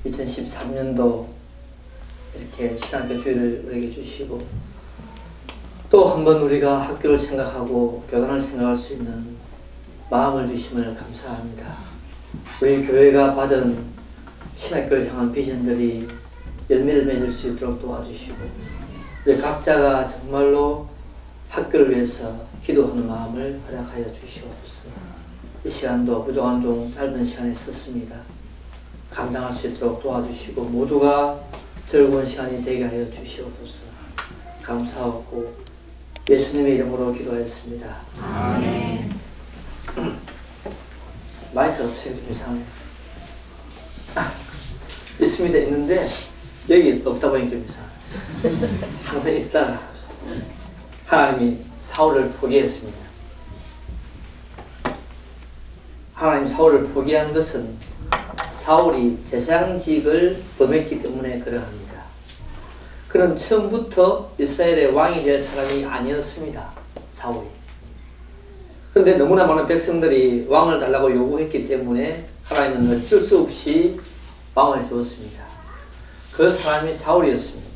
2013년도 이렇게 신학교 주일을 우리에게 주시고 또 한 번 우리가 학교를 생각하고 교단을 생각할 수 있는 마음을 주심을 감사합니다. 우리 교회가 받은 신학교를 향한 비전들이 열매를 맺을 수 있도록 도와주시고 우리 각자가 정말로 학교를 위해서 기도하는 마음을 허락하여 주시옵소서. 이 시간도 부족한 종 짧은 시간에 썼습니다. 감당할 수 있도록 도와주시고 모두가 즐거운 시간이 되게 하여 주시옵소서. 감사하고 예수님의 이름으로 기도하였습니다. 아멘. 마이크 없으세요? 좀 이상해요. 있습니다. 있는데 여기 없다 보니까 좀 이상해요. 항상 있다가 하나님이 사울을 포기했습니다. 하나님 사울을 포기한 것은 사울이 제사장직을 범했기 때문에 그러합니다. 그는 처음부터 이스라엘의 왕이 될 사람이 아니었습니다. 사울이. 그런데 너무나 많은 백성들이 왕을 달라고 요구했기 때문에 하나님은 어쩔 수 없이 왕을 주었습니다. 그 사람이 사울이었습니다.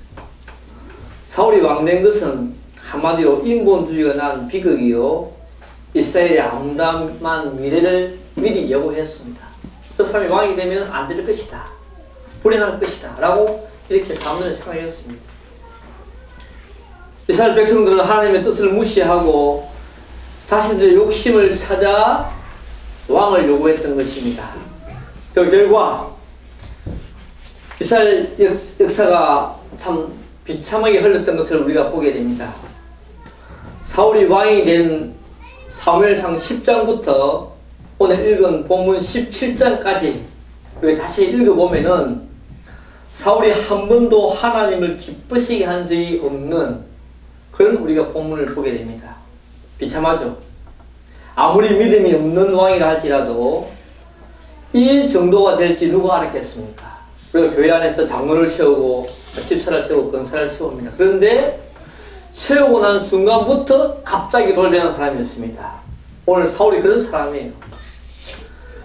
사울이 왕된 것은 한마디로 인본주의가 난 비극이요 이스라엘의 아름다운 미래를 미리 예고했습니다. 저 사람이 왕이 되면 안 될 것이다. 불행할 것이다. 라고 이렇게 사람들은 생각했습니다. 이스라엘 백성들은 하나님의 뜻을 무시하고 자신들의 욕심을 찾아 왕을 요구했던 것입니다. 그 결과 이스라엘 역사가 참 비참하게 흘렀던 것을 우리가 보게 됩니다. 사울이 왕이 된 사무엘상 10장부터 오늘 읽은 본문 17장까지 다시 읽어보면은 사울이 한 번도 하나님을 기쁘시게 한 적이 없는 그런 우리가 본문을 보게 됩니다. 비참하죠. 아무리 믿음이 없는 왕이라 할지라도 이 정도가 될지 누가 알았겠습니까? 우리가 교회 안에서 장로를 세우고 집사를 세우고 권사를 세웁니다. 그런데 세우고 난 순간부터 갑자기 돌변한 사람이었습니다. 오늘 사울이 그런 사람이에요.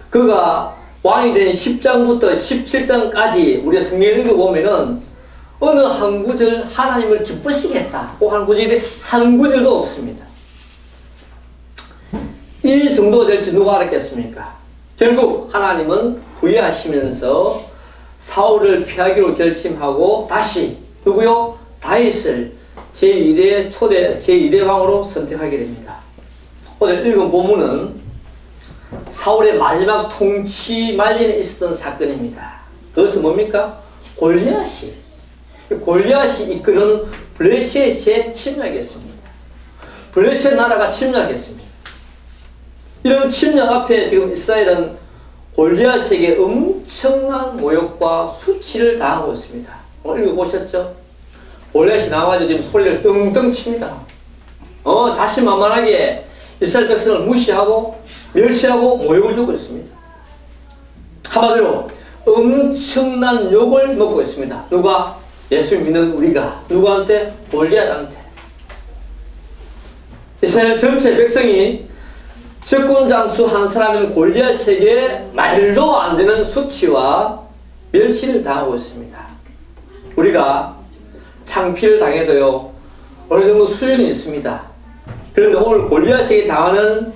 그가 왕이 된 10장부터 17장까지 우리가 성경을 읽어보면은 어느 한 구절 하나님을 기쁘시게 했다. 꼭 한 구절이 한 구절도 없습니다. 이 정도가 될지 누가 알았겠습니까? 결국 하나님은 후회하시면서 사울을 피하기로 결심하고 다시 누구요? 다윗을 제1의 초대 제1의 왕으로 선택하게 됩니다. 오늘 읽은 본문은 사울의 마지막 통치 말년에 있었던 사건입니다. 그것은 뭡니까? 골리앗이 이끄는 블레셋에 침략했습니다. 블레셋 나라가 침략했습니다. 이런 침략 앞에 지금 이스라엘은 골리앗에게 엄청난 모욕과 수치를 당하고 있습니다. 오늘 읽어보셨죠? 골리앗이 나와가지고 지금 소리를 떵떵 칩니다. 자신만만하게 이스라엘 백성을 무시하고 멸시하고 모욕을 주고 있습니다. 한마디로 엄청난 욕을 먹고 있습니다. 누가? 예수 믿는 우리가. 누구한테? 골리앗한테. 이스라엘 전체 백성이 적군장수 한 사람인 골리앗에게 말도 안 되는 수치와 멸시를 당하고 있습니다. 우리가 창피를 당해도요 어느 정도 수준이 있습니다. 그런데 오늘 골리앗에게 당하는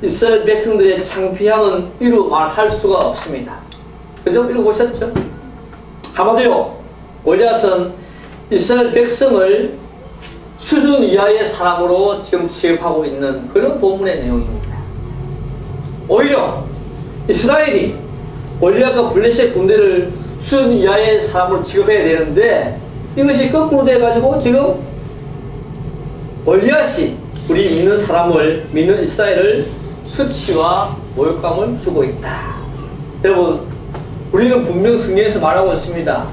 이스라엘 백성들의 창피함은 이루 말할 수가 없습니다. 그죠? 읽어보셨죠? 한마디로 골리앗은 이스라엘 백성을 수준 이하의 사람으로 지금 취급하고 있는 그런 본문의 내용입니다. 오히려 이스라엘이 골리앗과 블레셋 군대를 수준 이하의 사람으로 취급해야 되는데 이것이 거꾸로 돼가지고 지금 골리앗이 우리 믿는 사람을, 믿는 이스라엘을 수치와 모욕감을 주고 있다. 여러분, 우리는 분명 성경에서 말하고 있습니다.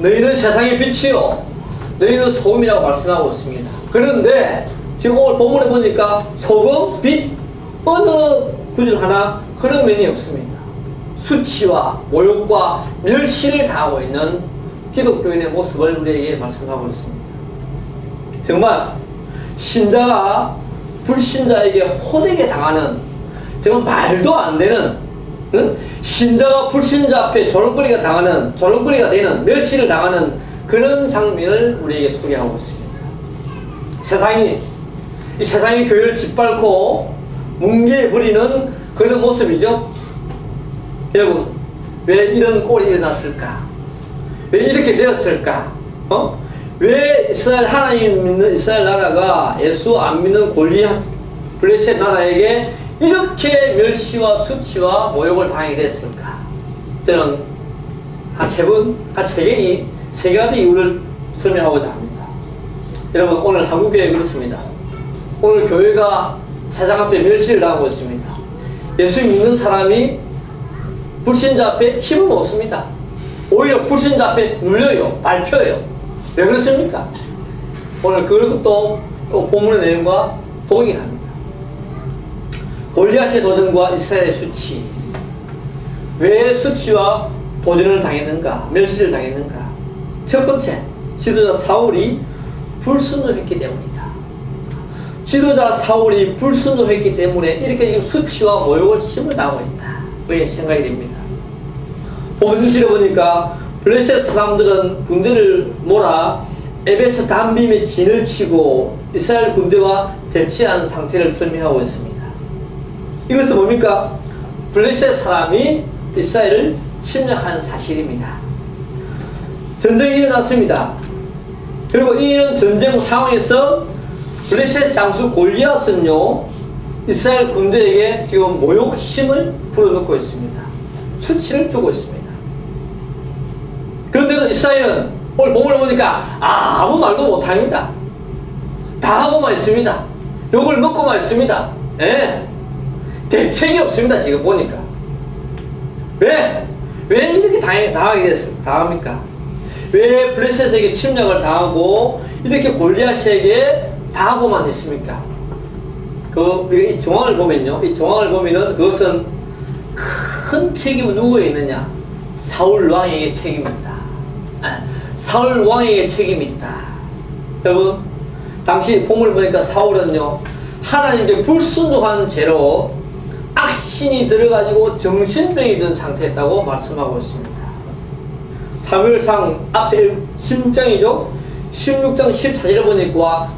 너희는 세상의 빛이요 너희는 소금이라고 말씀하고 있습니다. 그런데 지금 오늘 본문에 보니까 소금, 빛, 어느 구절 하나 그런 면이 없습니다. 수치와 모욕과 멸시를 당하고 있는 기독교인의 모습을 우리에게 말씀하고 있습니다. 정말 신자가 불신자에게 호되게 당하는 정말 말도 안 되는 응? 신자가 불신자 앞에 조롱거리가 되는, 멸시를 당하는 그런 장면을 우리에게 소개하고 있습니다. 이 세상이 교회를 짓밟고 뭉개버리는 그런 모습이죠. 여러분, 왜 이런 꼴이 일어났을까? 왜 이렇게 되었을까? 왜 하나님 믿는 이스라엘 나라가 예수 안 믿는 골리앗, 블레셋 나라에게 이렇게 멸시와 수치와 모욕을 당하게 됐을까? 저는 한 세 가지 이유를 설명하고자 합니다. 여러분, 오늘 한국교회 그렇습니다. 오늘 교회가 세상 앞에 멸시를 당하고 있습니다. 예수 믿는 사람이 불신자 앞에 힘을 못 씁니다. 오히려 불신자 앞에 눌려요. 밟혀요. 왜 그렇습니까? 오늘 그것도 또 본문의 내용과 동일합니다. 골리앗의 도전과 이스라엘의 수치. 왜 수치와 도전을 당했는가? 멸시를 당했는가? 첫 번째, 지도자 사울이 불순종했기 때문이다. 지도자 사울이 불순종했기 때문에 이렇게 지금 수치와 모욕을 힘을 당하고 있다. 그렇게 생각이 됩니다. 본질을 보니까 블레셋 사람들은 군대를 몰아 에베스 담빔에 진을 치고 이스라엘 군대와 대치한 상태를 설명하고 있습니다. 이것은 뭡니까? 블레셋 사람이 이스라엘을 침략한 사실입니다. 전쟁이 일어났습니다. 그리고 이런 전쟁 상황에서 블레셋 장수 골리앗은요, 이스라엘 군대에게 지금 모욕 힘을 불어넣고 있습니다. 수치를 주고 있습니다. 그런데도 이스라엘은 오늘 본문을 보니까 아무 말도 못합니다. 다 하고만 있습니다. 욕을 먹고만 있습니다. 예. 대책이 없습니다. 지금 보니까. 왜 이렇게 당합니까? 왜 블레셋에게 침략을 당하고 이렇게 골리앗에게 당하고만 있습니까? 이 정황을 보면요. 이 정황을 보면은 그것은 큰 책임은 누구에 있느냐? 사울 왕에게 책임이 있다. 사울 왕에게 책임이 있다. 여러분, 당시 본문을 보니까 사울은요, 하나님께 불순종한 죄로 악신이 들어가지고 정신병이 든 상태였다고 말씀하고 있습니다. 사무엘상 앞에 16장이죠. 16장 14절을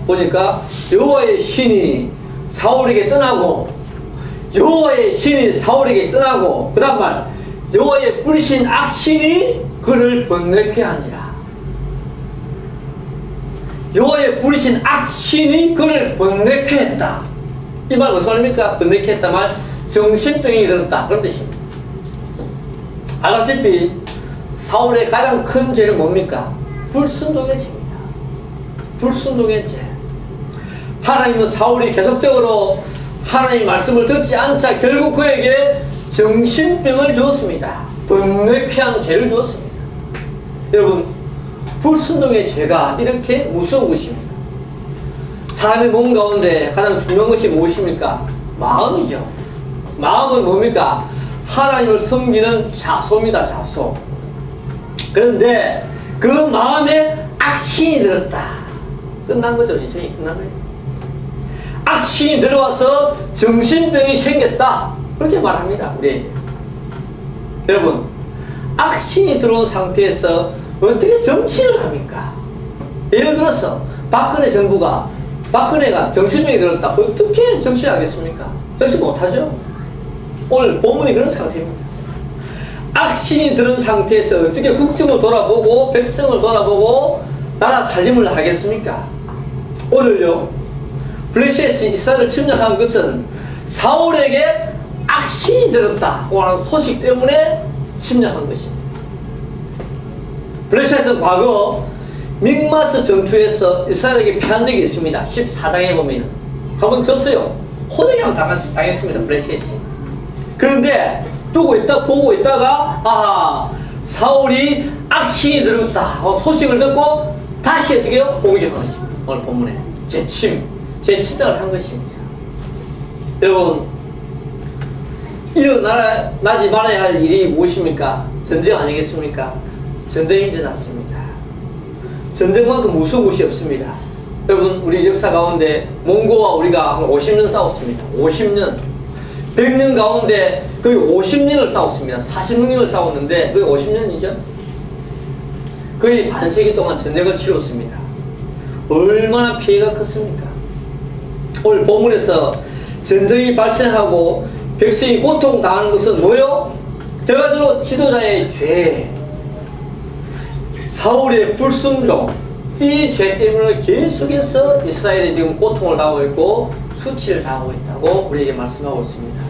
보니까 여호와의 신이 사울에게 떠나고 그 다음 말, 여호와의 뿌리신 악신이 그를 번뇌케 한지라. 여호와의 뿌리신 악신이 그를 번뇌케 했다. 이 말 무슨 말입니까? 번뇌케 했다 말, 정신병이 들었다, 그런 뜻입니다. 알다시피 사울의 가장 큰 죄는 뭡니까? 불순종의 죄입니다. 불순종의 죄. 하나님은 사울이 계속적으로 하나님의 말씀을 듣지 않자 결국 그에게 정신병을 주었습니다. 번뇌케 한 죄를 주었습니다. 여러분, 불순종의 죄가 이렇게 무서운 것입니다. 사람의 몸 가운데 가장 중요한 것이 무엇입니까? 마음이죠. 마음은 뭡니까? 하나님을 섬기는 자소입니다. 자소. 그런데 그 마음에 악신이 들었다. 끝난 거죠. 인생이 끝난 거예요. 악신이 들어와서 정신병이 생겼다. 그렇게 말합니다. 우리 여러분, 악신이 들어온 상태에서 어떻게 정치를 합니까? 예를 들어서 박근혜가 정신병이 들었다. 어떻게 정치를 하겠습니까? 정치 못하죠. 오늘 본문이 그런 상태입니다. 악신이 들은 상태에서 어떻게 국정을 돌아보고 백성을 돌아보고 나라 살림을 하겠습니까? 오늘요, 블레셋이 이스라엘을 침략한 것은 사울에게 악신이 들었다고 하는 소식 때문에 침략한 것입니다. 블레셋은 과거 믹마스 전투에서 이스라엘에게 패한 적이 있습니다. 14장에 보면 한번 졌어요. 호되게 당했습니다. 블레셋이. 그런데 보고 있다가 사울이 악신이 들었다 소식을 듣고 다시 어떻게 해요? 공격한 것입니다. 오늘 본문에 재침략을 한 것입니다. 여러분, 일어나지 말아야 할 일이 무엇입니까? 전쟁 아니겠습니까? 전쟁이 일어났습니다. 전쟁만큼 무서운 것이 없습니다. 여러분, 우리 역사 가운데 몽고와 우리가 한 50년 싸웠습니다. 50년. 100년 가운데 거의 50년을 싸웠습니다. 46년을 싸웠는데 거의 50년이죠. 거의 반세기 동안 전쟁을 치렀습니다. 얼마나 피해가 컸습니까? 오늘 본문에서 전쟁이 발생하고 백성이 고통당하는 것은 뭐요? 대가들로 지도자의 죄, 사울의 불순종, 이 죄 때문에 계속해서 이스라엘이 지금 고통을 당하고 있고 수치를 당하고 있다고 우리에게 말씀하고 있습니다.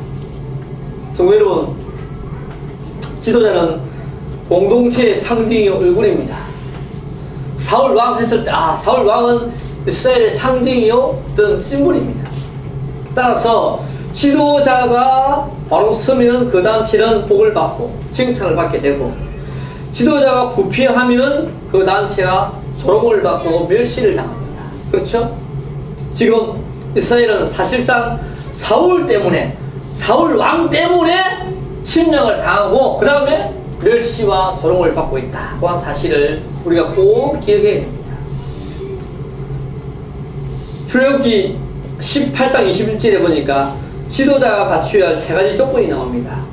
성도 여러분, 지도자는 공동체의 상징의 얼굴입니다. 사울 왕 했을 때, 사울 왕은 이스라엘의 상징이요, 어떤 심볼입니다. 따라서 지도자가 바로 서면 그 단체는 복을 받고 칭찬을 받게 되고, 지도자가 부패하면 그 단체가 조롱을 받고 멸시를 당합니다. 그렇죠? 지금 이스라엘은 사실상 사울 때문에, 사울 왕 때문에 침략을 당하고 그 다음에 멸시와 조롱을 받고 있다고 한 사실을 우리가 꼭 기억해야 됩니다. 출애굽기 18장 21절에 보니까 지도자가 갖추어야 할 3가지 조건이 나옵니다.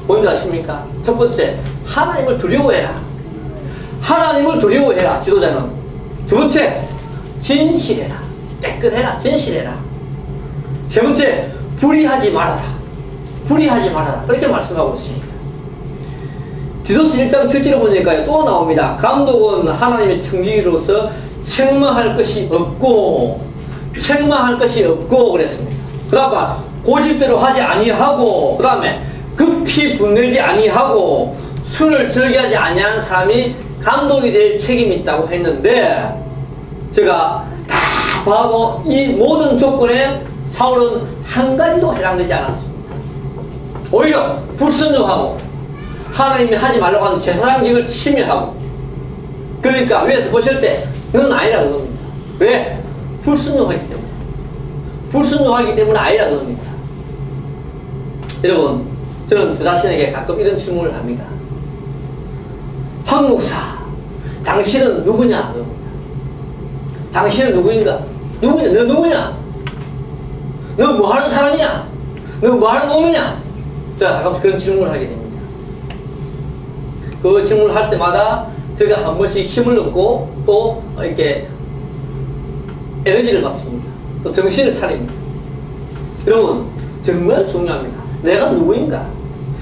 뭔지 아십니까? 첫 번째, 하나님을 두려워해라. 하나님을 두려워해라, 지도자는. 두 번째, 진실해라. 깨끗해라. 진실해라. 세 번째, 불의하지 말아라. 불의하지 말아라. 그렇게 말씀하고 있습니다. 디도스 1장 7절에 보니까 또 나옵니다. 감독은 하나님의 청지기로서 책망할 것이 없고 그랬습니다. 그 다음 고집대로 하지 아니하고, 그 다음에 급히 분내지 아니하고 술을 즐겨하지 아니하는 사람이 감독이 될 책임이 있다고 했는데, 제가 다 봐도 이 모든 조건에 사울은 한 가지도 해당되지 않았습니다. 오히려 불순종하고 하나님이 하지 말라고 하는 제사장직을 침해하고, 그러니까 위에서 보실 때 너는 아니라 그겁니다. 왜? 불순종하기 때문에. 불순종하기 때문에 아니라 그겁니다. 여러분, 저는 저 자신에게 가끔 이런 질문을 합니다. 황 목사, 당신은 누구냐? 당신은 누구인가? 누구냐? 너 누구냐? 너 뭐 하는 사람이냐? 너 뭐 하는 놈이냐? 제가 가끔씩 그런 질문을 하게 됩니다. 그 질문을 할 때마다 제가 한 번씩 힘을 얻고 또 이렇게 에너지를 받습니다. 또 정신을 차립니다. 여러분, 정말 중요합니다. 내가 누구인가?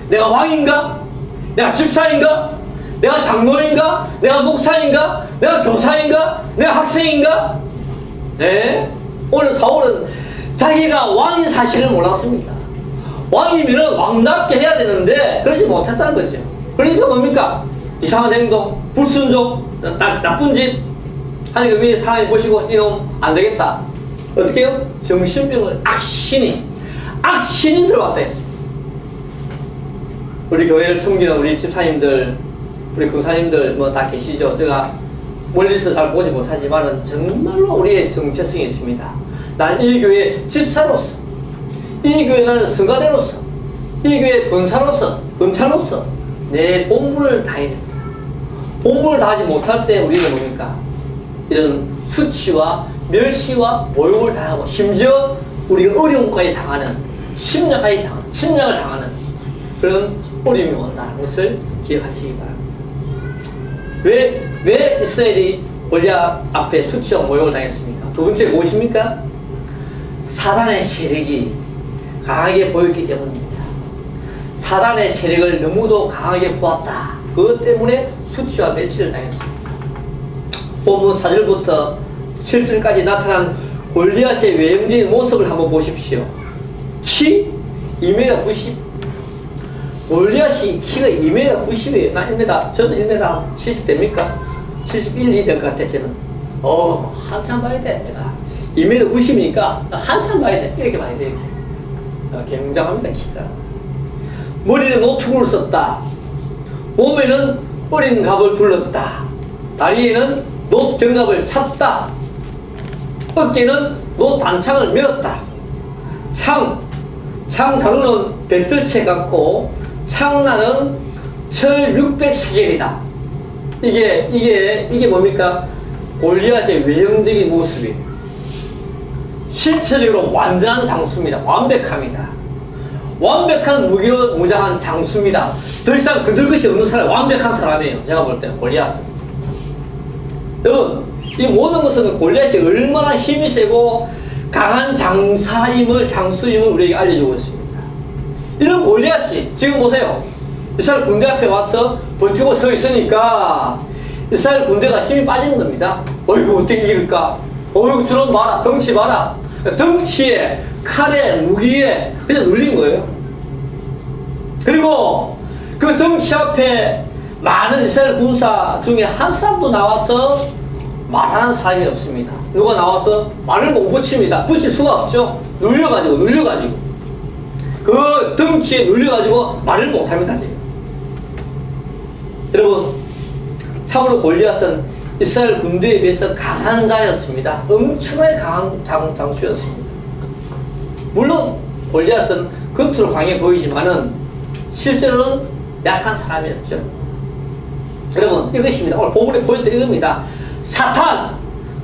내가 왕인가? 내가 집사인가? 내가 장로인가? 내가 목사인가? 내가 교사인가? 내가 학생인가? 네? 오늘 사울은 자기가 왕인 사실을 몰랐습니다. 왕이면 왕답게 해야 되는데 그러지 못했다는 거죠. 그러니까 뭡니까? 이상한 행동, 불순종, 나쁜 짓 하니까 위에 사람이 보시고 이놈 안 되겠다. 어떻게 해요? 정신병을 악신이 들어왔다 했습니다. 우리 교회를 섬기는 우리 집사님들, 우리 교사님들 뭐 다 계시죠. 제가 멀리서 잘 보지 못하지만은 정말로 우리의 정체성이 있습니다. 난 이 교회 집사로서, 이 교회 나는 성가대로서, 이 교회 권찰로서 내 본분을 다해야 됩니다. 본분을 다하지 못할 때 우리는 뭡니까? 이런 수치와 멸시와 모욕을 당하고, 심지어 우리가 어려움까지 당하는, 침략을 당하는 그런 어려움이 온다는 것을 기억하시기 바랍니다. 왜 이스라엘이 골리앗 앞에 수치와 모욕을 당했습니까? 두 번째 무엇입니까? 사단의 세력이 강하게 보였기 때문입니다. 사단의 세력을 너무도 강하게 보았다. 그것 때문에 수치와 멸시를 당했습니다. 본문 4절부터 7절까지 나타난 골리앗의 외형적인 모습을 한번 보십시오. 키 2m 90. 골리앗이 키가 2m 90이에요. 나 1m, 저는 1m 70 됩니까? 71, 2 될 것 같아, 저는. 한참 봐야 돼, 내가. 2m 90이니까 한참 봐야 돼. 이렇게 봐야 돼, 이렇게. 굉장합니다, 키가. 머리는 노트북을 썼다. 몸에는 어린 갑을 둘렀다. 다리에는 노 견갑을 찼다. 어깨는 노 단창을 메었다. 창 자루는 뱃들채 같고 창나는 철 600세겔이다. 이게 뭡니까? 골리앗의 외형적인 모습이에요. 신체적으로 완전한 장수입니다. 완벽합니다. 완벽한 무기로 무장한 장수입니다. 더 이상 건들 것이 없는 사람, 완벽한 사람이에요. 제가 볼 때 골리앗은. 여러분, 이 모든 것은 골리앗이 얼마나 힘이 세고 강한 장수임을 우리에게 알려주고 있습니다. 이런 골리앗이 지금 보세요. 이스라엘 군대 앞에 와서 버티고 서 있으니까 이스라엘 군대가 힘이 빠지는 겁니다. 이거 어떻게 이길까? 이거 저런 봐라, 덩치 봐라. 덩치에, 칼에, 무기에 그냥 눌린 거예요. 그리고 그 덩치 앞에 많은 이스라엘 군사 중에 한 사람도 나와서 말하는 사람이 없습니다. 누가 나와서 말을 못 붙입니다. 붙일 수가 없죠. 눌려가지고. 그 덩치에 눌려가지고 말을 못합니다, 지금. 여러분, 참으로 골리앗은 이스라엘 군대에 비해서 강한 자였습니다. 엄청나게 강한 장수였습니다. 물론 골리앗은 겉으로 강해 보이지만은 실제로는 약한 사람이었죠. 여러분, 이것입니다. 오늘 본문에 보였던 이겁니다.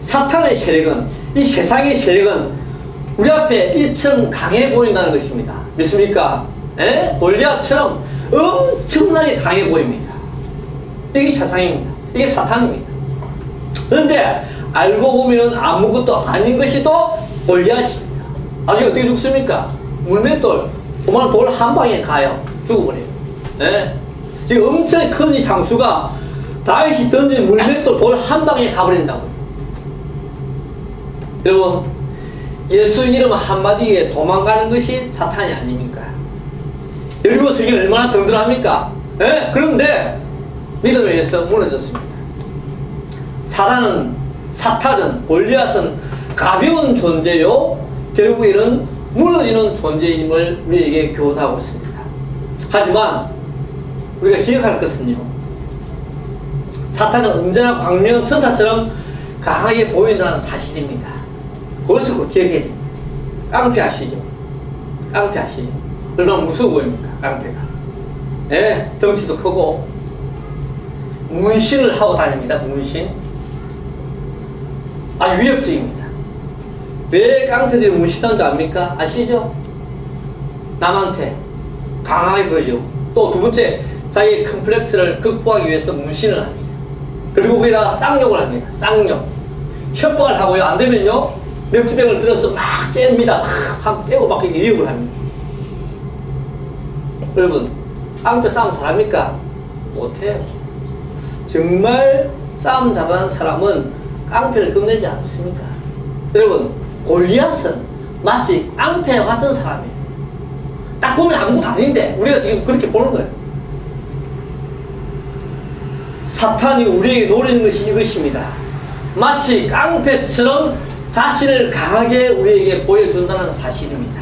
사탄의 세력은, 이 세상의 세력은 우리 앞에 이처럼 강해 보인다는 것입니다. 믿습니까? 골리앗처럼 엄청나게 강해 보입니다. 이게 세상입니다. 이게 사탄입니다. 그런데 알고 보면 아무것도 아닌 것이 또 골리앗입니다. 나중에 어떻게 죽습니까? 물맷돌, 그만 돌 한 방에 가요. 죽어버려요. 지금 엄청 큰 이 장수가 다윗이 던진 물맷돌 돌 한 방에 가버린다고요. 여러분, 예수 이름 한마디에 도망가는 것이 사탄이 아닙니까? 여리고 성이 얼마나 든든합니까? 그런데 믿음에 의해서 무너졌습니다. 사탄은, 골리앗은 가벼운 존재요, 결국에는 무너지는 존재임을 우리에게 교훈하고 있습니다. 하지만 우리가 기억할 것은요, 사탄은 언제나 광명 천사처럼 강하게 보인다는 사실입니다. 그것을 꼭 기억해야 됩니다. 깡패 아시죠? 얼마나 무서워 보입니까? 깡패가. 덩치도 크고 문신을 하고 다닙니다. 문신. 아주 위협적입니다. 왜 깡패들이 문신하는 줄 압니까? 아시죠? 남한테 강하게 보이려고. 또 두 번째, 자기의 컴플렉스를 극복하기 위해서 문신을 합니다. 그리고 거기다가 쌍욕을 합니다. 쌍욕. 협박을 하고요. 안 되면요, 맥주병을 들어서 막 깹니다. 막 깨고 막 위협을 합니다. 여러분, 깡패 싸움 잘합니까? 못해요. 정말 싸움 잘하는 사람은 깡패를 겁내지 않습니다. 여러분, 골리앗은 마치 깡패와 같은 사람이에요. 딱 보면 아무것도 아닌데 우리가 지금 그렇게 보는 거예요. 사탄이 우리에게 노리는 것이 이것입니다. 마치 깡패처럼 자신을 강하게 우리에게 보여준다는 사실입니다.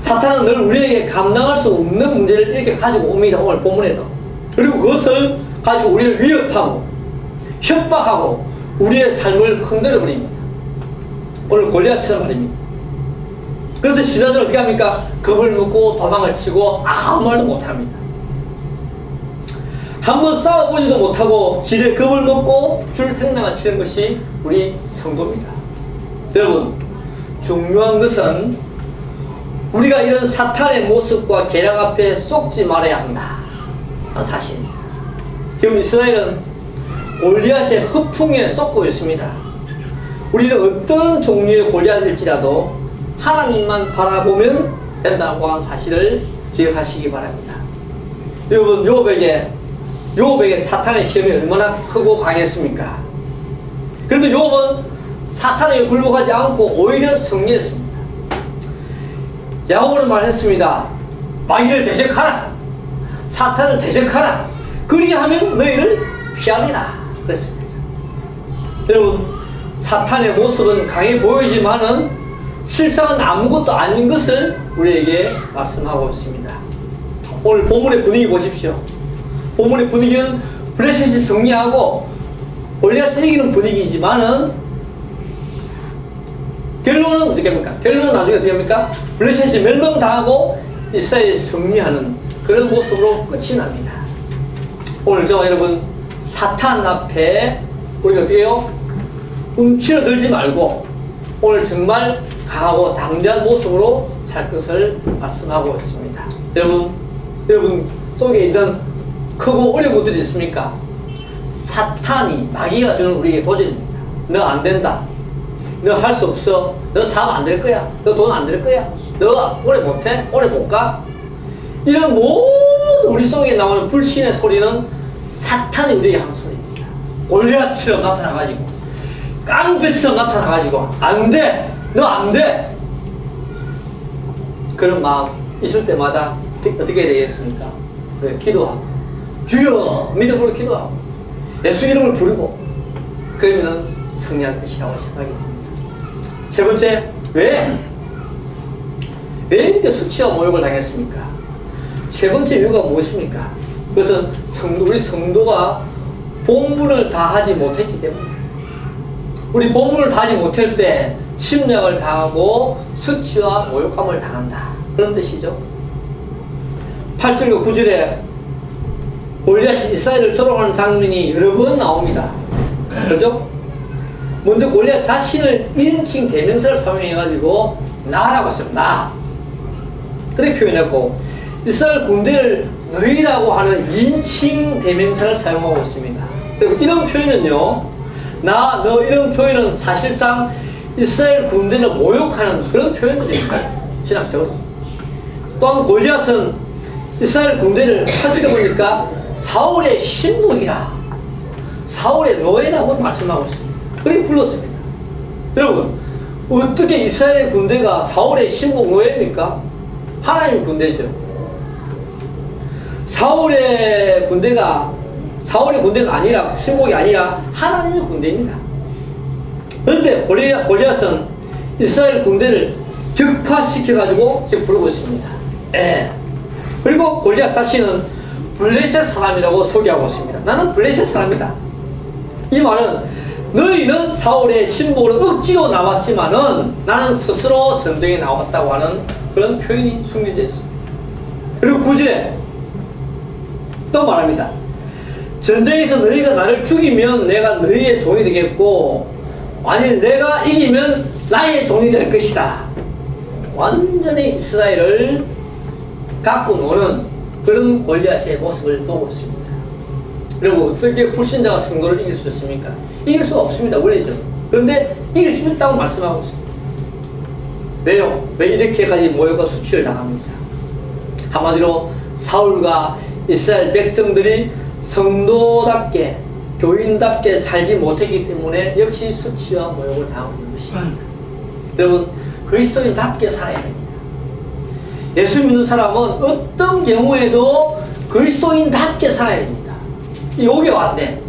사탄은 늘 우리에게 감당할 수 없는 문제를 이렇게 가지고 옵니다. 오늘 본문에도. 그리고 그것을 가지고 우리를 위협하고 협박하고 우리의 삶을 흔들어 버립니다. 오늘 골리앗처럼 말입니다. 그래서 신하들은 어떻게 합니까? 겁을 먹고 도망을 치고 아무 말도 못합니다. 한번 싸워보지도 못하고 지레 겁을 먹고 줄팽랑을 치는 것이 우리 성도입니다. 여러분, 중요한 것은 우리가 이런 사탄의 모습과 계략 앞에 속지 말아야 한다 하는 사실입니다. 지금 이스라엘은 골리앗의 허풍에 속고 있습니다. 우리는 어떤 종류의 골리앗일지라도 하나님만 바라보면 된다고 하는 사실을 기억하시기 바랍니다. 여러분, 요업에게 사탄의 시험이 얼마나 크고 강했습니까? 그런데 요업은 사탄에게 굴복하지 않고 오히려 승리했습니다. 야곱은 말했습니다. 마귀를 대적하라. 사탄을 대적하라. 그리하면 너희를 피하리라. 그랬습니다. 여러분, 사탄의 모습은 강해 보이지만은 실상은 아무것도 아닌 것을 우리에게 말씀하고 있습니다. 오늘 본문의 분위기 보십시오. 본문의 분위기는 블레셋이 승리하고 골리앗이 이기는 분위기지만은 결론은 어떻게 합니까? 결론은 나중에 어떻게 합니까? 블레셋이 멸망당하고 이스라엘이 승리하는 그런 모습으로 끝이 납니다. 오늘 저와 여러분, 사탄 앞에 우리가 어떻게 해요? 움츠러들지 말고 오늘 정말 강하고 담대한 모습으로 살 것을 말씀하고 있습니다. 여러분 속에 있는 크고 어려운 것들이 있습니까? 사탄이, 마귀가 주는 우리에게 도전입니다. 너 안 된다. 너 할 수 없어. 너 사업 안 될 거야. 너 돈 안 될 거야. 너 오래 못해? 오래 못 가? 이런 모든 우리 속에 나오는 불신의 소리는 사탄이 우리에게 하는 소리입니다. 골리앗처럼 나타나가지고, 깡패처럼 나타나가지고, 안 돼! 너 안 돼! 그런 마음 있을 때마다 어떻게 해야 되겠습니까? 네, 기도하고, 주여! 믿음으로 기도하고, 예수 이름을 부르고, 그러면은 승리할 것이라고 생각이 듭니다. 세 번째, 왜 이렇게 수치와 모욕을 당했습니까? 세 번째 이유가 무엇입니까? 그것은 우리 성도가 본분을 다하지 못했기 때문에, 우리 본분을 다하지 못할 때 침략을 당하고 수치와 모욕감을 당한다, 그런 뜻이죠. 8절과 9절에 골리앗이 이스라엘을 조롱하는 장면이 여러 번 나옵니다. 그렇죠? 먼저 골리앗 자신을 1인칭 대명사를 사용해가지고 나라고 했어요. 나. 그렇게 표현했고, 이스라엘 군대를 너희라고 하는 2인칭 대명사를 사용하고 있습니다. 그리고 이런 표현은요, 나, 너 이런 표현은 사실상 이스라엘 군대를 모욕하는 그런 표현들입니다. 신학적으로. 또한 골리앗은 이스라엘 군대를 살펴 보니까 사울의 신복이라, 사울의 노예라고 말씀하고 있습니다. 그렇게 불렀습니다. 여러분, 어떻게 이스라엘 군대가 사울의 신복 노예입니까? 하나님 군대죠. 사울의 군대가 아니라, 신복이 아니라 하나님의 군대입니다. 그런데 골리앗은 이스라엘 군대를 격파시켜가지고 지금 부르고 있습니다. 예. 그리고 골리앗 자신은 블레셋 사람이라고 소개하고 있습니다. 나는 블레셋 사람이다. 이 말은 너희는 사울의 신복을 억지로 나왔지만은 나는 스스로 전쟁에 나왔다고 하는 그런 표현이 숨겨져 있습니다. 그리고 9절에 또 말합니다. 전쟁에서 너희가 나를 죽이면 내가 너희의 종이 되겠고, 만일 내가 이기면 나의 종이 될 것이다. 완전히 이스라엘을 갖고 노는 그런 골리앗의 모습을 보고 있습니다. 그리고 어떻게 불신자가 성도를 이길 수 있습니까? 이길 수가 없습니다. 원리죠. 그런데 이길 수 있다고 말씀하고 있습니다. 왜요? 왜 이렇게까지 모욕과 수치를 당합니까? 한마디로 사울과 이스라엘 백성들이 성도답게, 교인답게 살지 못했기 때문에 역시 수치와 모욕을 당하고 있는 것입니다. 여러분, 그리스도인답게 살아야 됩니다. 예수 믿는 사람은 어떤 경우에도 그리스도인답게 살아야 됩니다. 이게 안 돼.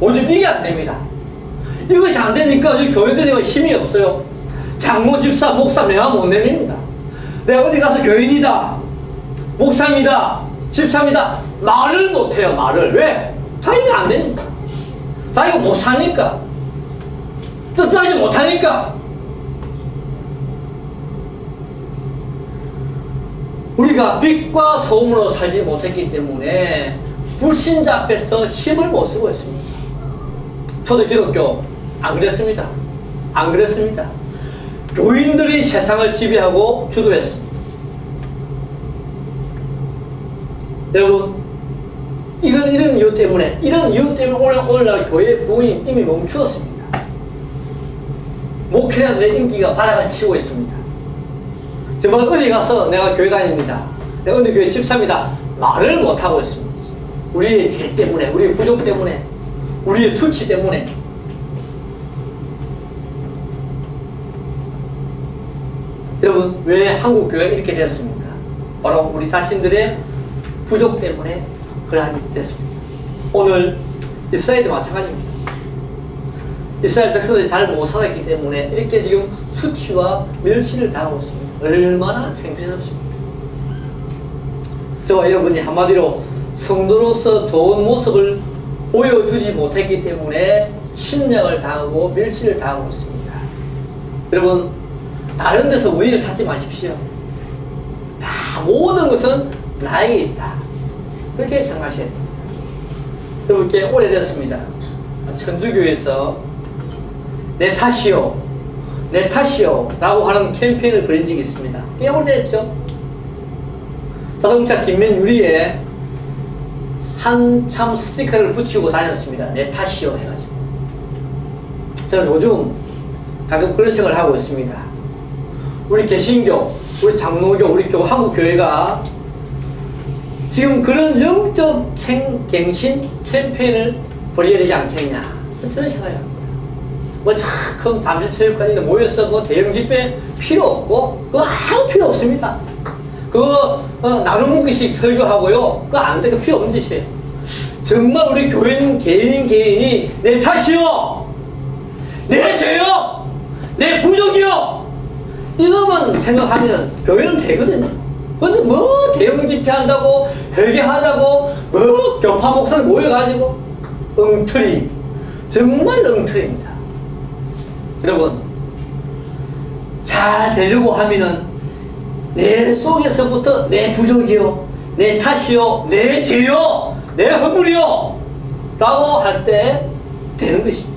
오직 이게 안 됩니다. 이것이 안 되니까 교회들이 힘이 없어요. 장로, 집사, 목사 명함 못 내립니다. 내가 어디 가서 교인이다, 목사입니다, 집사입니다, 말을 못해요. 말을. 왜? 자기가 안 되니까. 자기가 못 사니까. 뜻하지 못하니까. 우리가 빛과 소음으로 살지 못했기 때문에 불신자 앞에서 힘을 못 쓰고 있습니다. 저도 기독교 안 그랬습니다. 안 그랬습니다. 교인들이 세상을 지배하고 주도했습니다. 여러분, 이런 이유 때문에 오늘날 교회 부흥이 이미 멈추었습니다. 목회자들의 인기가 바닥을 치고 있습니다. 정말 어디 가서 내가 교회 다닙니다, 내가 어느 교회 집사입니다, 말을 못하고 있습니다. 우리의 죄 때문에, 우리의 부족 때문에, 우리의 수치 때문에. 여러분, 왜 한국 교회가 이렇게 됐습니까? 바로 우리 자신들의 부족 때문에 그러한 일이 됐습니다. 오늘 이스라엘도 마찬가지입니다. 이스라엘 백성들이 잘 못 살았기 때문에 이렇게 지금 수치와 멸시를 당하고 있습니다. 얼마나 창피스럽습니까? 저와 여러분이 한마디로 성도로서 좋은 모습을 보여주지 못했기 때문에 침략을 당하고 멸시를 당하고 있습니다. 여러분, 다른 데서 원인을 찾지 마십시오. 다 모든 것은 나에게 있다, 그렇게 생각하셔야 됩니다. 여러분, 꽤 오래됐습니다. 천주교에서 내 탓이요, 내 탓이요 라고 하는 캠페인을 벌인 적이 있습니다. 꽤 오래됐죠. 자동차 뒷면 유리에 한참 스티커를 붙이고 다녔습니다. 내 탓이요 해가지고. 저는 요즘 가끔 그런 생각을 하고 있습니다. 우리 개신교, 우리 장로교, 우리 한국교회가 지금 그런 영적 갱신 캠페인을 벌여야 되지 않겠냐, 저는 생각을 합니다. 뭐 참 잠실체육관에 모여서 뭐 대형 집회 필요 없고 그거 아무 필요 없습니다. 그거 나눔기식 설교하고요, 그거 안 돼. 그 필요 없는 짓이에요. 정말 우리 교인 개인이 내 탓이요, 내 죄요, 내 부족이요, 이것만 생각하면 교회는 되거든요. 근데 뭐 대형 집회한다고, 회개하자고, 뭐 교파 목사를 모여가지고 엉터리, 정말 엉터리입니다. 여러분, 잘 되려고 하면은 내 속에서부터 내 부족이요, 내 탓이요, 내 죄요, 내 허물이요 라고 할 때 되는 것입니다.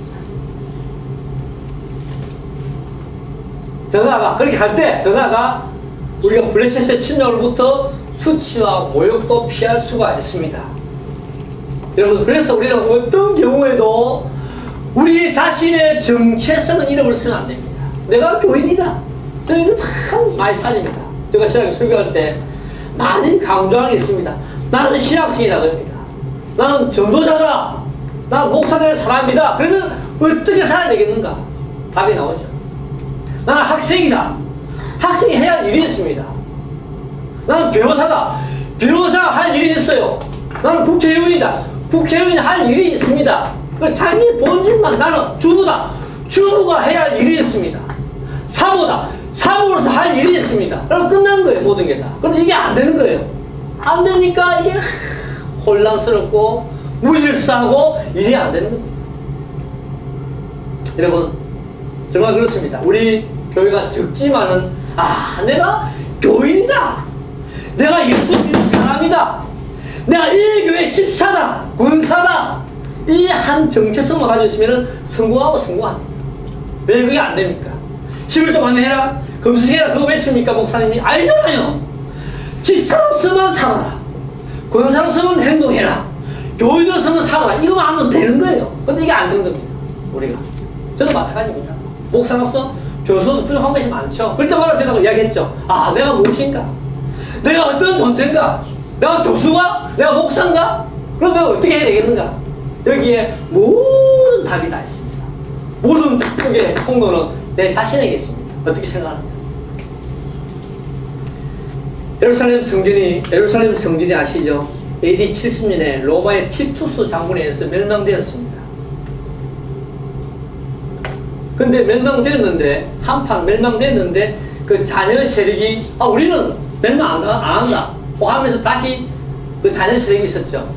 더 나아가, 그렇게 할 때 더 나아가 우리가 블레셋의 침략으로부터 수치와 모욕도 피할 수가 있습니다. 여러분, 그래서 우리는 어떤 경우에도 우리 자신의 정체성을 잃어버려서는 안 됩니다. 내가 교인이다. 저는 이거 참 많이 빠집니다. 제가 신학 설교할 때 많이 강조하는 게 있습니다. 나는 신학생이다 그럽니다. 나는 전도자다. 나는 목사 될 사람이다. 그러면 어떻게 살아야 되겠는가? 답이 나오죠. 나는 학생이다. 학생이 해야 할 일이 있습니다. 나는 변호사다. 변호사 할 일이 있어요. 나는 국회의원이다. 국회의원이 할 일이 있습니다. 자기 본질만, 나는 주부다. 주부가 해야 할 일이 있습니다. 사모다. 사모로서 할 일이 있습니다. 그럼 끝난 거예요, 모든 게 다. 그런데 이게 안 되는 거예요. 안 되니까 이게 혼란스럽고 무질서하고 일이 안 되는 겁니다. 여러분, 정말 그렇습니다. 우리 교회가 적지만은, 내가 교인이다. 내가 예수 믿는 사람이다. 내가 이 교회 집사다. 군사다. 이 한 정체성만 가지고 있으면 성공합니다. 왜 그게 안 됩니까? 11조 만회해라, 금식해라, 그거 왜 칩니까, 목사님이? 아니잖아요. 집사로서만 살아라. 권사로서만 행동해라. 교인으로서만 살아라. 이거만 하면 되는 거예요. 근데 이게 안 되는 겁니다. 우리가. 저도 마찬가지입니다. 목사로서, 교수로서 부족한 것이 많죠. 그럴 때마다 제가 이야기했죠. 내가 무엇인가? 내가 어떤 존재인가? 내가 교수가? 내가 목사인가? 그럼 내가 어떻게 해야 되겠는가? 여기에 모든 답이 다 있습니다. 모든 축복의 통로는 내 자신에게 있습니다. 어떻게 생각하느냐? 예루살렘 성전이 아시죠? AD 70년에 로마의 티투스 장군에 의해서 멸망되었습니다. 근데 멸망되었는데, 한판 멸망되었는데, 그 자녀 세력이, 우리는 멸망 안 한다 하면서 다시 그 자녀 세력이 있었죠.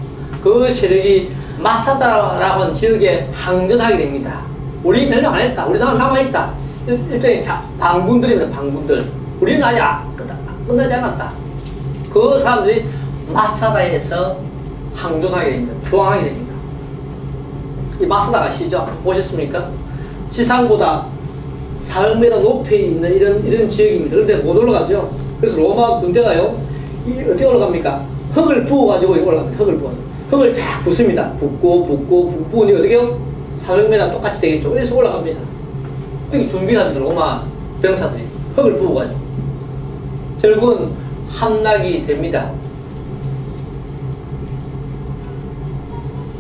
그 세력이 마사다라고 하는 지역에 항전하게 됩니다. 우리 멸망 안 했다. 우리 나라 남아있다. 일종의 방군들입니다. 방군들. 우리는 아직 끝나지 않았다. 그 사람들이 마사다에서 항전하게 됩니다. 투항하게 됩니다. 이 마사다 아시죠? 오셨습니까? 지상보다 400m 높이 있는 이런 지역입니다. 그런데 못 올라가죠. 그래서 로마 군대가요, 어떻게 올라갑니까? 흙을 부어가지고 올라갑니다. 흙을 쫙 붓습니다. 붓고, 어떻게 해요? 400m 똑같이 되겠죠. 그래서 올라갑니다. 여기 준비합니다. 로마 병사들이. 흙을 부어가지고. 결국은 함락이 됩니다.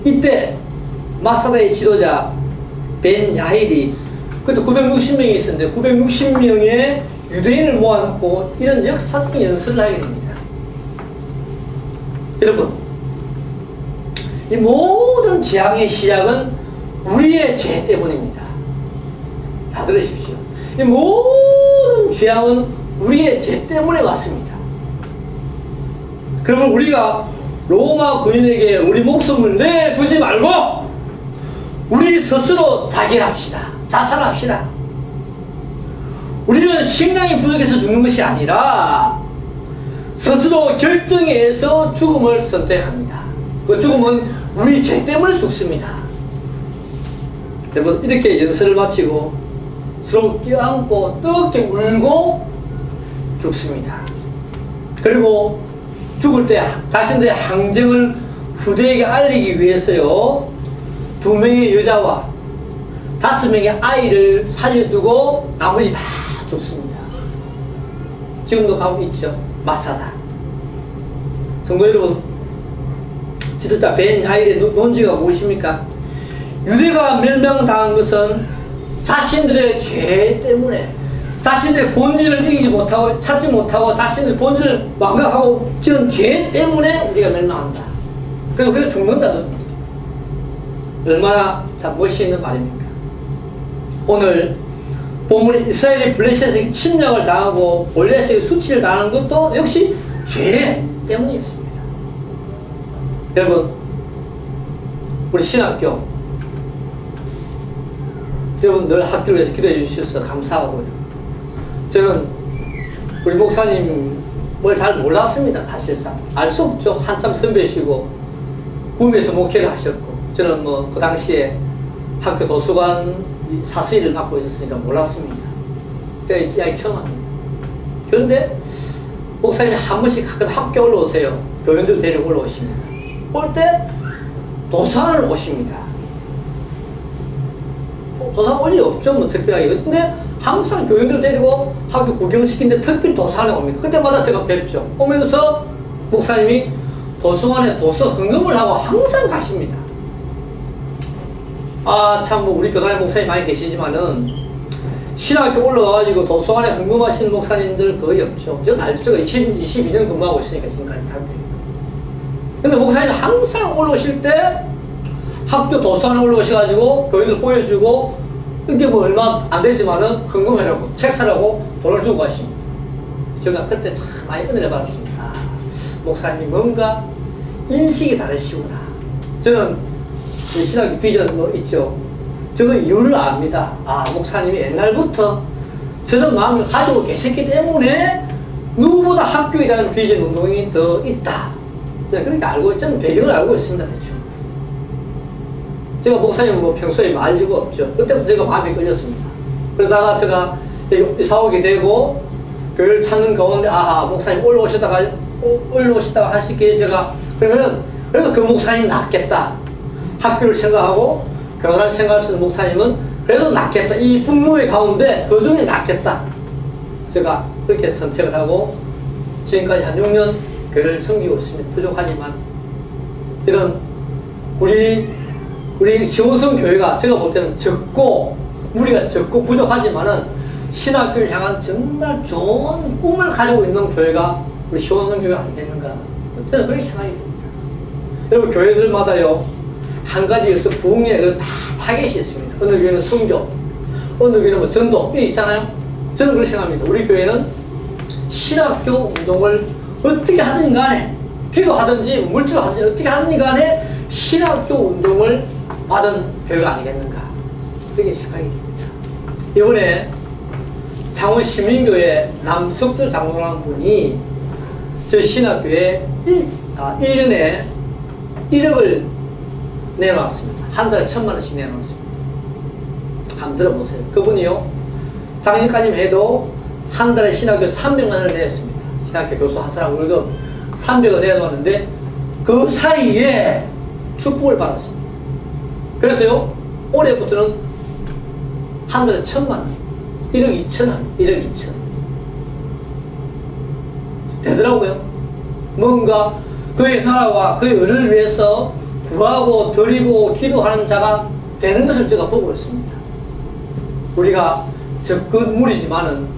이때 마사다의 지도자 벤 야힐이, 그때 960명이 있었는데 960명의 유대인을 모아놓고 이런 역사적 연설을 하게 됩니다. 여러분, 이 모든 재앙의 시작은 우리의 죄 때문입니다. 다 들으십시오. 이 모든 재앙은 우리의 죄 때문에 왔습니다. 그러면 우리가 로마 군인에게 우리 목숨을 내두지 말고 우리 스스로 자결합시다. 자살합시다. 우리는 식량이 부족해서 죽는 것이 아니라 스스로 결정에 의해서 죽음을 선택합니다. 그 죽음은 우리 죄 때문에 죽습니다. 여러분, 이렇게 연설을 마치고 서로 껴안고 뜨겁게 울고 죽습니다. 그리고 죽을 때 자신들의 항쟁을 후대에게 알리기 위해서요, 2명의 여자와 5명의 아이를 살려두고 나머지 다 죽습니다. 지금도 가고 있죠. 마사다. 성도 여러분, 지도자 벤 아일의 논지가 무엇입니까? 유대가 멸망당한 것은 자신들의 죄 때문에, 자신들의 본질을 이기지 못하고 찾지 못하고 자신들의 본질을 망각하고 지은 죄 때문에 우리가 멸망한다. 그래서 우리가 죽는다는, 얼마나 참 멋있는 말입니까? 오늘 본문에 이스라엘이 블레셋에게 침략을 당하고 볼레셋에게 수치를 당하는 것도 역시 죄 때문이었습니다. 여러분, 우리 신학교, 여러분 늘 학교를 위해서 기도해 주셔서 감사하고요. 저는 우리 목사님을 잘 몰랐습니다. 사실상 알 수 없죠. 한참 선배시고 구미에서 목회를 하셨고, 저는 뭐 그 당시에 학교 도서관 사수일을 맡고 있었으니까 몰랐습니다. 제가 이야기 처음 합니다. 그런데 목사님이 한 번씩 가끔 학교 올라오세요. 교인들 데리고 올라오십니다. 올 때 도서관을 오십니다. 도서관 올 일이 없죠, 뭐 특별하게. 근데 항상 교인들 데리고 학교 구경시키는데 특별히 도서관에 옵니다. 그때마다 제가 뵙죠. 오면서 목사님이 도서관에 도서 헌금을 하고 항상 가십니다. 아, 참, 뭐, 우리 교단에 목사님 많이 계시지만은, 신학교 올라와가지고 도서관에 헌금하시는 목사님들 거의 없죠. 저는 알죠. 제가 22년 근무하고 있으니까, 지금까지 학교에. 근데 목사님 항상 올라오실 때, 학교 도서관에 올라오셔가지고, 교인들 보여주고, 이게 뭐 얼마 안 되지만은, 헌금하라고, 책 사라고 돈을 주고 가십니다. 제가 그때 참 많이 은혜를 받았습니다. 아, 목사님이 뭔가 인식이 다르시구나. 저는 신학교 비전 뭐 있죠. 저거 이유를 압니다. 아, 목사님이 옛날부터 저런 마음을 가지고 계셨기 때문에 누구보다 학교에 대한 비전 운동이 더 있다. 제가 그렇게 알고, 저는 배경을 알고 있습니다. 대충. 제가 목사님은 뭐 평소에 말 이유가 없죠. 그때부터 제가 마음이 끌렸습니다. 그러다가 제가 이사 오게 되고 교회를 찾는 가운데, 아하, 목사님 올라오시다가 하시기에 제가, 그러면 그래도 그 목사님이 낫겠다. 학교를 생각하고 교단을 생각할 수 있는 목사님은 그래도 낫겠다. 이 분모의 가운데 그 중에 낫겠다. 제가 그렇게 선택을 하고 지금까지 한 6년 교회를 섬기고 있습니다. 부족하지만 이런 우리 시원성 교회가 제가 볼 때는 적고, 무리가 적고 부족하지만은 신학교를 향한 정말 좋은 꿈을 가지고 있는 교회가 우리 시원성 교회가 아니겠는가. 저는 그렇게 생각이 됩니다. 여러분, 교회들마다요, 한 가지 어떤 부흥의 다 타겟이 있습니다. 어느 교회는 성교, 어느 교회는 뭐 전도, 이게 있잖아요. 저는 그렇게 생각합니다. 우리 교회는 신학교 운동을 어떻게 하든 간에, 기도하든지 물질로 하든지 어떻게 하든 간에 신학교 운동을 받은 교회가 아니겠는가. 그렇게 생각이 됩니다. 이번에 창원 시민교회 남석주 장로라는 분이 저희 신학교에 1년에 1억을 내놓았습니다. 한 달에 1,000,000원씩 내놓았습니다. 한번 들어보세요. 그분이요, 작년까지만 해도 한 달에 신학교 300만원을 냈습니다. 신학교 교수 한 사람 월급 300원 내놓았는데 그 사이에 축복을 받았습니다. 그래서요, 올해부터는 한 달에 1,000만원, 1억 2천원, 1억 2천. 되더라고요. 뭔가 그의 나라와 그의 의를 위해서 구하고 드리고 기도하는 자가 되는 것을 제가 보고 있습니다. 우리가 적은 무리지만은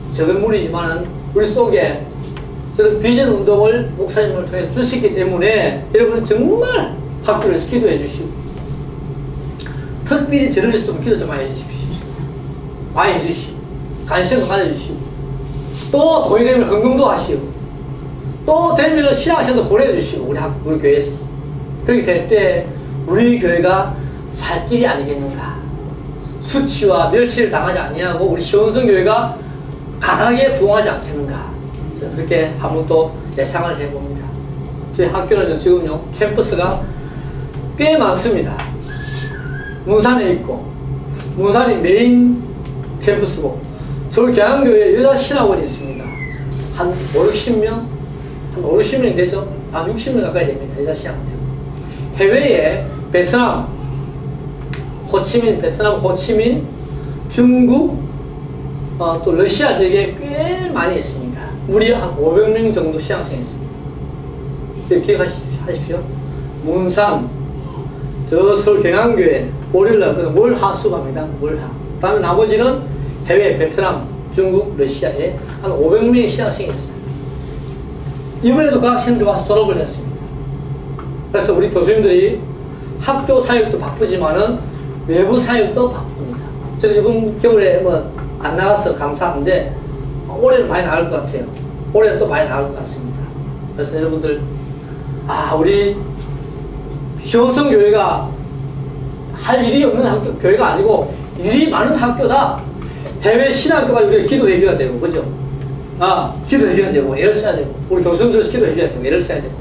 우리 속에 저는 비전 운동을 목사님을 통해서 주시기 때문에 여러분은 정말 학교에서 기도해 주시고, 특별히 저를 있으면 기도 좀 많이 해주십시오. 많이 해주시고, 관심도 가져주시고, 또 돈이 되면 헌금도 하시고, 또 되면 신앙시간도 보내주시고, 우리 교회에서. 그렇게 될 때 우리 교회가 살 길이 아니겠는가. 수치와 멸시를 당하지 아니하고 우리 시원성 교회가 강하게 부흥하지 않겠는가. 그렇게 한번 또 예상을 해봅니다. 저희 학교는 지금요, 캠퍼스가 꽤 많습니다. 문산에 있고, 문산이 메인 캠퍼스고, 서울 계양교회에 여자 신학원이 있습니다. 한 5, 60명? 한 5, 60명 되죠? 한 60명 가까이 됩니다. 여자 신학원 되고. 해외에 베트남, 베트남 호치민, 중국, 또 러시아 지역에 꽤 많이 있습니다. 무려 한 500명 정도 신학생이 있습니다. 기억하십시오. 문산, 저 서울 경양교회, 월요일날 월화 수업합니다. 월화. 그 다음에 나머지는 해외, 베트남, 중국, 러시아에 한 500명의 신학생이 있습니다. 이번에도 그 학생들 와서 졸업을 했습니다. 그래서 우리 교수님들이 학교 사역도 바쁘지만은 외부 사역도 바쁩니다. 저는 이번 겨울에 뭐 안 나가서 감사한데 올해는 많이 나올 것 같아요. 올해는 또 많이 나올 것 같습니다. 그래서 여러분들 우리 시원성 교회가 할 일이 없는 학교, 교회가 아니고 일이 많은 학교다. 해외 신학교가 우리가 기도해 줘야 되고, 그죠? 기도해 줘야 되고, 애를 써야 되고, 우리 교수님들도 기도해 줘야 되고, 애를 써야 되고,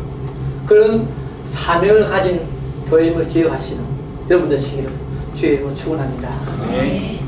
그런 사명을 가진 교회임을 기억하시는 여러분들 시기를 주의 이름으로 축원합니다. 네.